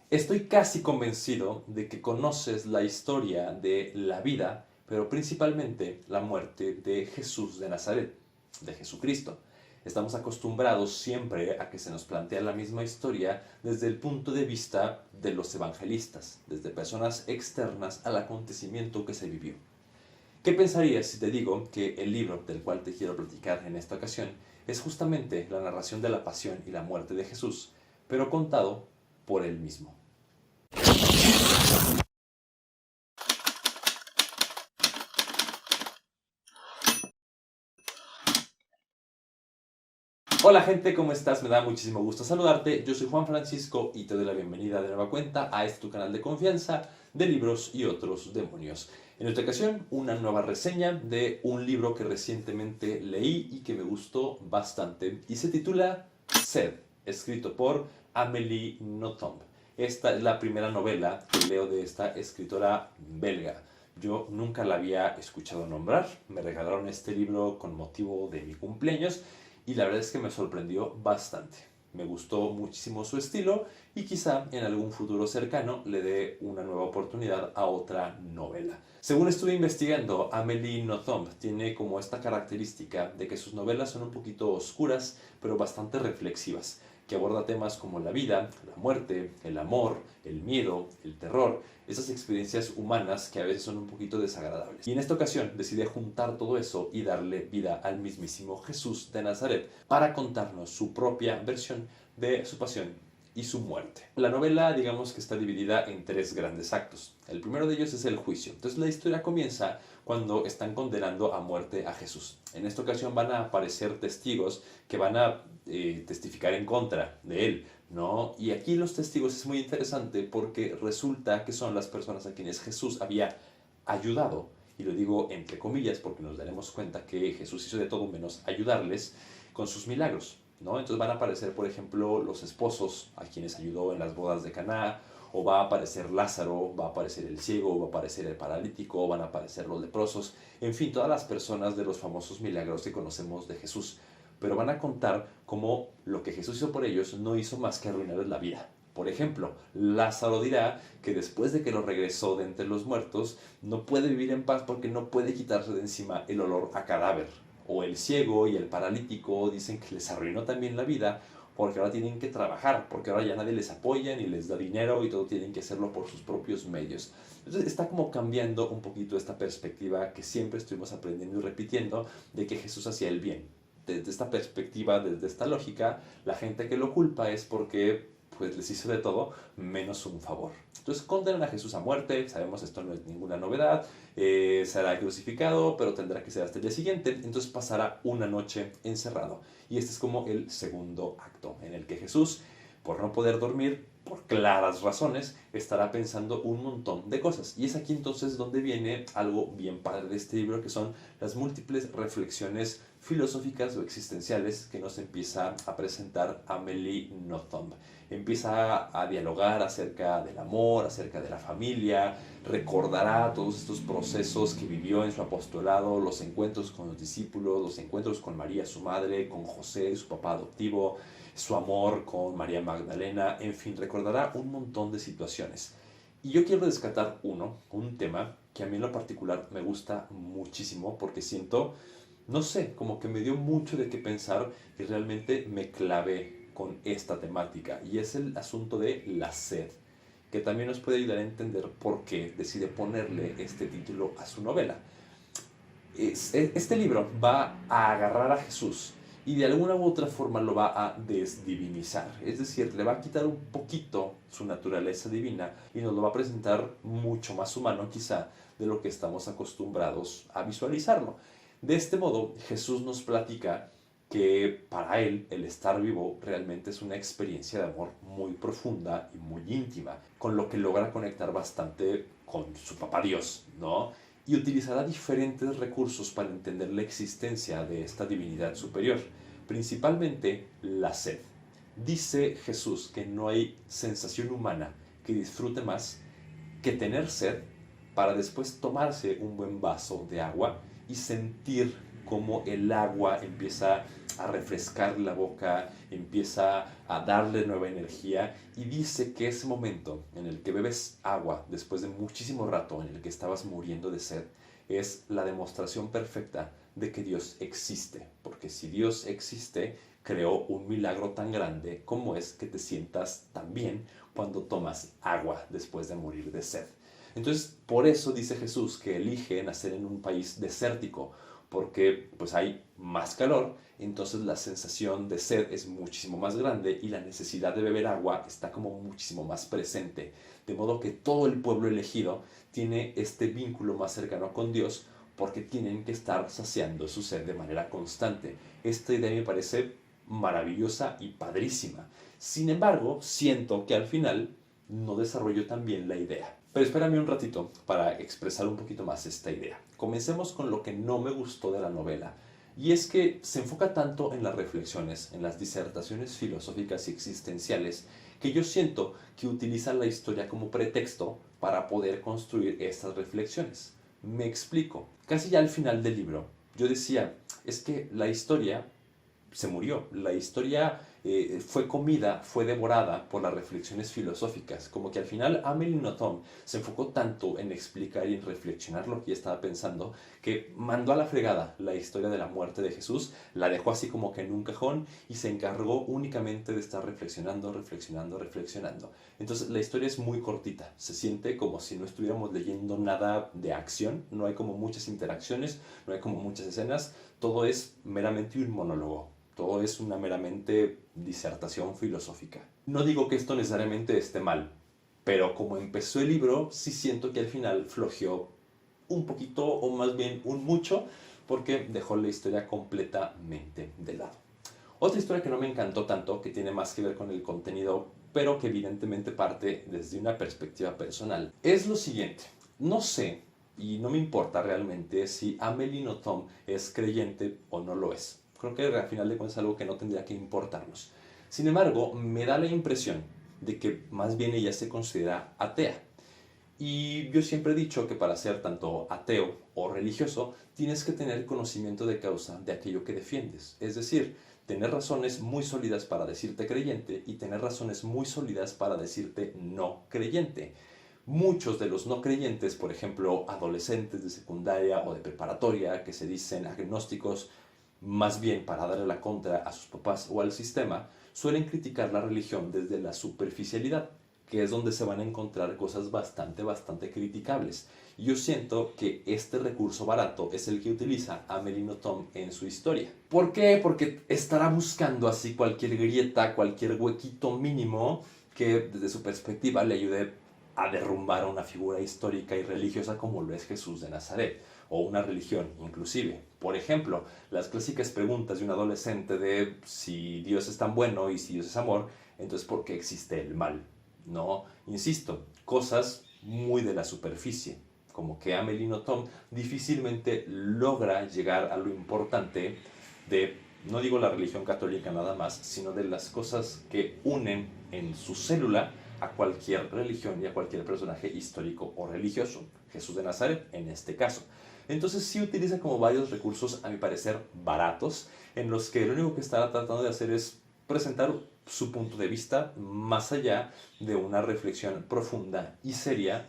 Estoy casi convencido de que conoces la historia de la vida, pero principalmente la muerte de Jesús de Nazaret, de Jesucristo. Estamos acostumbrados siempre a que se nos plantea la misma historia desde el punto de vista de los evangelistas, desde personas externas al acontecimiento que se vivió. ¿Qué pensarías si te digo que el libro del cual te quiero platicar en esta ocasión es justamente la narración de la pasión y la muerte de Jesús, pero contado por él mismo? Hola gente, ¿cómo estás? Me da muchísimo gusto saludarte. Yo soy Juan Francisco y te doy la bienvenida de nueva cuenta a este tu canal de confianza de libros y otros demonios. En esta ocasión, una nueva reseña de un libro que recientemente leí y que me gustó bastante y se titula Sed, escrito por Amélie Nothomb. Esta es la primera novela que leo de esta escritora belga. Yo nunca la había escuchado nombrar, me regalaron este libro con motivo de mi cumpleaños y la verdad es que me sorprendió bastante. Me gustó muchísimo su estilo y quizá en algún futuro cercano le dé una nueva oportunidad a otra novela. Según estuve investigando, Amélie Nothomb tiene como esta característica de que sus novelas son un poquito oscuras, pero bastante reflexivas, que aborda temas como la vida, la muerte, el amor, el miedo, el terror, esas experiencias humanas que a veces son un poquito desagradables. Y en esta ocasión decidí juntar todo eso y darle vida al mismísimo Jesús de Nazaret para contarnos su propia versión de su pasión y su muerte. La novela, digamos que está dividida en tres grandes actos. El primero de ellos es el juicio. Entonces la historia comienza cuando están condenando a muerte a Jesús. En esta ocasión van a aparecer testigos que van a testificar en contra de él, ¿no? Y aquí los testigos es muy interesante porque resulta que son las personas a quienes Jesús había ayudado, y lo digo entre comillas porque nos daremos cuenta que Jesús hizo de todo menos ayudarles con sus milagros, ¿no? Entonces van a aparecer, por ejemplo, los esposos a quienes ayudó en las bodas de Caná, o va a aparecer Lázaro, va a aparecer el ciego, va a aparecer el paralítico, van a aparecer los leprosos, en fin, todas las personas de los famosos milagros que conocemos de Jesús. Pero van a contar cómo lo que Jesús hizo por ellos no hizo más que arruinarles la vida. Por ejemplo, Lázaro dirá que después de que lo regresó de entre los muertos, no puede vivir en paz porque no puede quitarse de encima el olor a cadáver. O el ciego y el paralítico dicen que les arruinó también la vida porque ahora tienen que trabajar, porque ahora ya nadie les apoya ni les da dinero y todo tienen que hacerlo por sus propios medios. Entonces está como cambiando un poquito esta perspectiva que siempre estuvimos aprendiendo y repitiendo de que Jesús hacía el bien. Desde esta perspectiva, desde esta lógica, la gente que lo culpa es porque pues les hizo de todo menos un favor. Entonces condenan a Jesús a muerte, sabemos esto no es ninguna novedad, será crucificado, pero tendrá que ser hasta el día siguiente, entonces pasará una noche encerrado. Y este es como el segundo acto, en el que Jesús, por no poder dormir, por claras razones, estará pensando un montón de cosas. Y es aquí entonces donde viene algo bien padre de este libro, que son las múltiples reflexiones filosóficas o existenciales que nos empieza a presentar Amélie Nothomb. Empieza a dialogar acerca del amor, acerca de la familia, recordará todos estos procesos que vivió en su apostolado, los encuentros con los discípulos, los encuentros con María, su madre, con José, su papá adoptivo, su amor con María Magdalena, en fin, recordará un montón de situaciones. Y yo quiero rescatar un tema que a mí en lo particular me gusta muchísimo porque siento, no sé, como que me dio mucho de qué pensar y realmente me clavé con esta temática y es el asunto de la sed, que también nos puede ayudar a entender por qué decide ponerle este título a su novela. Este libro va a agarrar a Jesús y de alguna u otra forma lo va a desdivinizar, es decir, le va a quitar un poquito su naturaleza divina y nos lo va a presentar mucho más humano quizá de lo que estamos acostumbrados a visualizarlo. De este modo, Jesús nos platica que para él el estar vivo realmente es una experiencia de amor muy profunda y muy íntima, con lo que logra conectar bastante con su papá Dios, ¿no? Y utilizará diferentes recursos para entender la existencia de esta divinidad superior, principalmente la sed. Dice Jesús que no hay sensación humana que disfrute más que tener sed para después tomarse un buen vaso de agua y sentir cómo el agua empieza a refrescar la boca, empieza a darle nueva energía, y dice que ese momento en el que bebes agua después de muchísimo rato en el que estabas muriendo de sed es la demostración perfecta de que Dios existe, porque si Dios existe, creó un milagro tan grande como es que te sientas tan bien cuando tomas agua después de morir de sed. Entonces, por eso dice Jesús que elige nacer en un país desértico, porque pues hay más calor, entonces la sensación de sed es muchísimo más grande y la necesidad de beber agua está como muchísimo más presente. De modo que todo el pueblo elegido tiene este vínculo más cercano con Dios porque tienen que estar saciando su sed de manera constante. Esta idea me parece maravillosa y padrísima. Sin embargo, siento que al final no desarrollo tan bien la idea. Pero espérame un ratito para expresar un poquito más esta idea. Comencemos con lo que no me gustó de la novela. Y es que se enfoca tanto en las reflexiones, en las disertaciones filosóficas y existenciales, que yo siento que utiliza la historia como pretexto para poder construir estas reflexiones. Me explico. Casi ya al final del libro, yo decía, es que la historia se murió. La historia fue comida, fue devorada por las reflexiones filosóficas. Como que al final Amélie Nothomb se enfocó tanto en explicar y en reflexionar lo que ella estaba pensando, que mandó a la fregada la historia de la muerte de Jesús, la dejó así como que en un cajón y se encargó únicamente de estar reflexionando, reflexionando, reflexionando. Entonces la historia es muy cortita, se siente como si no estuviéramos leyendo nada de acción, no hay como muchas interacciones, no hay como muchas escenas, todo es meramente un monólogo. Todo es una meramente disertación filosófica. No digo que esto necesariamente esté mal, pero como empezó el libro, sí siento que al final flojeó un poquito, o más bien un mucho, porque dejó la historia completamente de lado. Otra historia que no me encantó tanto, que tiene más que ver con el contenido, pero que evidentemente parte desde una perspectiva personal, es lo siguiente. No sé, y no me importa realmente, si Amélie Nothomb es creyente o no lo es. Creo que al final de cuentas es algo que no tendría que importarnos. Sin embargo, me da la impresión de que más bien ella se considera atea. Y yo siempre he dicho que para ser tanto ateo o religioso, tienes que tener conocimiento de causa de aquello que defiendes. Es decir, tener razones muy sólidas para decirte creyente y tener razones muy sólidas para decirte no creyente. Muchos de los no creyentes, por ejemplo, adolescentes de secundaria o de preparatoria que se dicen agnósticos, más bien para darle la contra a sus papás o al sistema, suelen criticar la religión desde la superficialidad, que es donde se van a encontrar cosas bastante criticables. Y yo siento que este recurso barato es el que utiliza Amélie Nothomb en su historia. ¿Por qué? Porque estará buscando así cualquier grieta, cualquier huequito mínimo que desde su perspectiva le ayude a derrumbar a una figura histórica y religiosa como lo es Jesús de Nazaret, o una religión inclusive. Por ejemplo, las clásicas preguntas de un adolescente de si Dios es tan bueno y si Dios es amor, entonces ¿por qué existe el mal? No, insisto, cosas muy de la superficie, como que Amélie Nothomb difícilmente logra llegar a lo importante de, no digo la religión católica nada más, sino de las cosas que unen en su célula a cualquier religión y a cualquier personaje histórico o religioso, Jesús de Nazaret en este caso. Entonces sí utiliza como varios recursos, a mi parecer, baratos, en los que lo único que está tratando de hacer es presentar su punto de vista más allá de una reflexión profunda y seria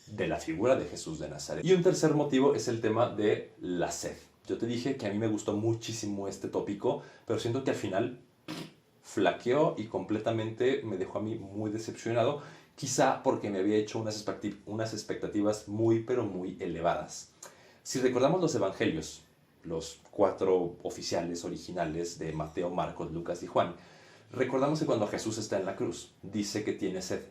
de la figura de Jesús de Nazaret. Y un tercer motivo es el tema de la sed. Yo te dije que a mí me gustó muchísimo este tópico, pero siento que al final flaqueó y completamente me dejó a mí muy decepcionado, quizá porque me había hecho unas expectativas muy, pero muy elevadas. Si recordamos los evangelios, los 4 oficiales originales de Mateo, Marcos, Lucas y Juan, recordamos que cuando Jesús está en la cruz, dice que tiene sed.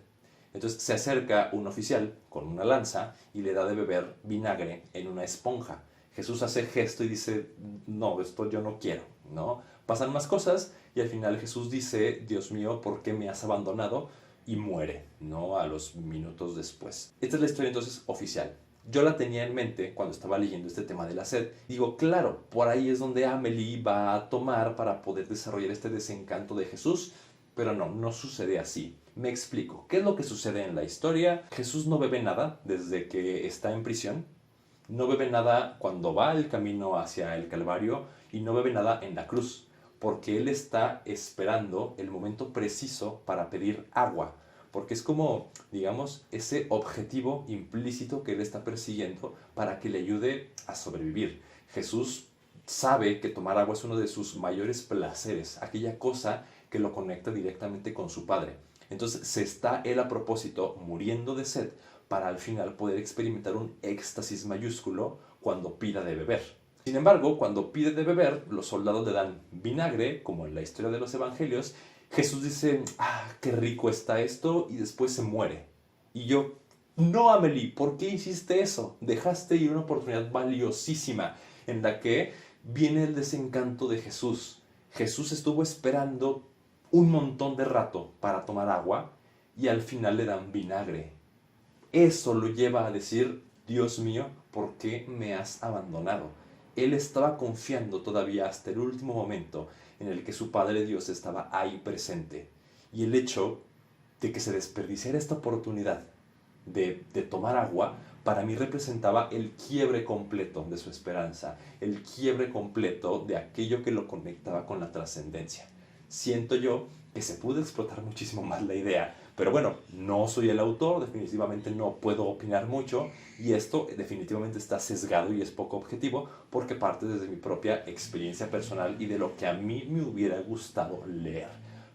Entonces se acerca un oficial con una lanza y le da de beber vinagre en una esponja. Jesús hace el gesto y dice, no, esto yo no quiero, ¿no? Pasan más cosas y al final Jesús dice, Dios mío, ¿por qué me has abandonado? Y muere, ¿no? A los minutos después. Esta es la historia entonces oficial. Yo la tenía en mente cuando estaba leyendo este tema de la sed. Digo, claro, por ahí es donde Amélie va a tomar para poder desarrollar este desencanto de Jesús, pero no, no sucede así. Me explico. ¿Qué es lo que sucede en la historia? Jesús no bebe nada desde que está en prisión No bebe nada cuando va el camino hacia el Calvario y no bebe nada en la cruz, porque él está esperando el momento preciso para pedir agua, porque es como, digamos, ese objetivo implícito que él está persiguiendo para que le ayude a sobrevivir. Jesús sabe que tomar agua es uno de sus mayores placeres, aquella cosa que lo conecta directamente con su Padre. Entonces se está él a propósito muriendo de sed para al final poder experimentar un éxtasis mayúsculo cuando pida de beber. Sin embargo, cuando pide de beber, los soldados le dan vinagre, como en la historia de los evangelios. Jesús dice, ah, qué rico está esto, y después se muere. Y yo, no, Amelie, ¿por qué hiciste eso? Dejaste ir una oportunidad valiosísima en la que viene el desencanto de Jesús. Jesús estuvo esperando un montón de rato para tomar agua y al final le dan vinagre. Eso lo lleva a decir, Dios mío, ¿por qué me has abandonado? Él estaba confiando todavía hasta el último momento en el que su Padre Dios estaba ahí presente. Y el hecho de que se desperdiciara esta oportunidad de tomar agua, para mí representaba el quiebre completo de su esperanza, el quiebre completo de aquello que lo conectaba con la trascendencia. Siento yo que se pudo explotar muchísimo más la idea, pero bueno, no soy el autor, definitivamente no puedo opinar mucho y esto definitivamente está sesgado y es poco objetivo porque parte desde mi propia experiencia personal y de lo que a mí me hubiera gustado leer.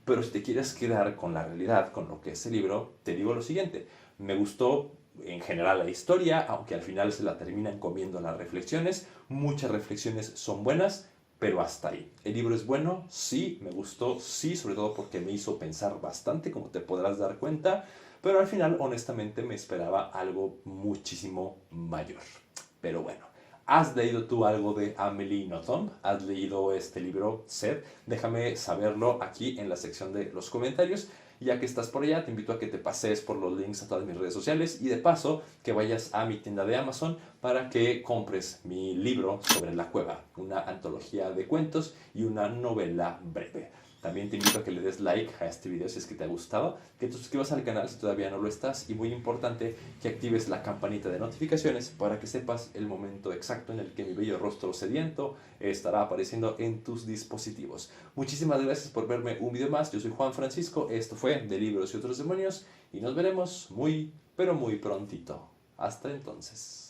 Pero si te quieres quedar con la realidad, con lo que es el libro, te digo lo siguiente, me gustó en general la historia, aunque al final se la terminan comiendo las reflexiones, muchas reflexiones son buenas, pero hasta ahí. El libro es bueno, sí, me gustó, sí, sobre todo porque me hizo pensar bastante, como te podrás dar cuenta, pero al final, honestamente, me esperaba algo muchísimo mayor. Pero bueno, ¿has leído tú algo de Amélie Nothomb? ¿Has leído este libro, Sed? Déjame saberlo aquí en la sección de los comentarios. Ya que estás por allá, te invito a que te pases por los links a todas mis redes sociales y de paso que vayas a mi tienda de Amazon para que compres mi libro sobre la cueva, una antología de cuentos y una novela breve. También te invito a que le des like a este video si es que te ha gustado, que te suscribas al canal si todavía no lo estás y muy importante que actives la campanita de notificaciones para que sepas el momento exacto en el que mi bello rostro sediento estará apareciendo en tus dispositivos. Muchísimas gracias por verme un video más, yo soy Juan Francisco, esto fue de Libros y Otros Demonios y nos veremos muy pero muy prontito. Hasta entonces.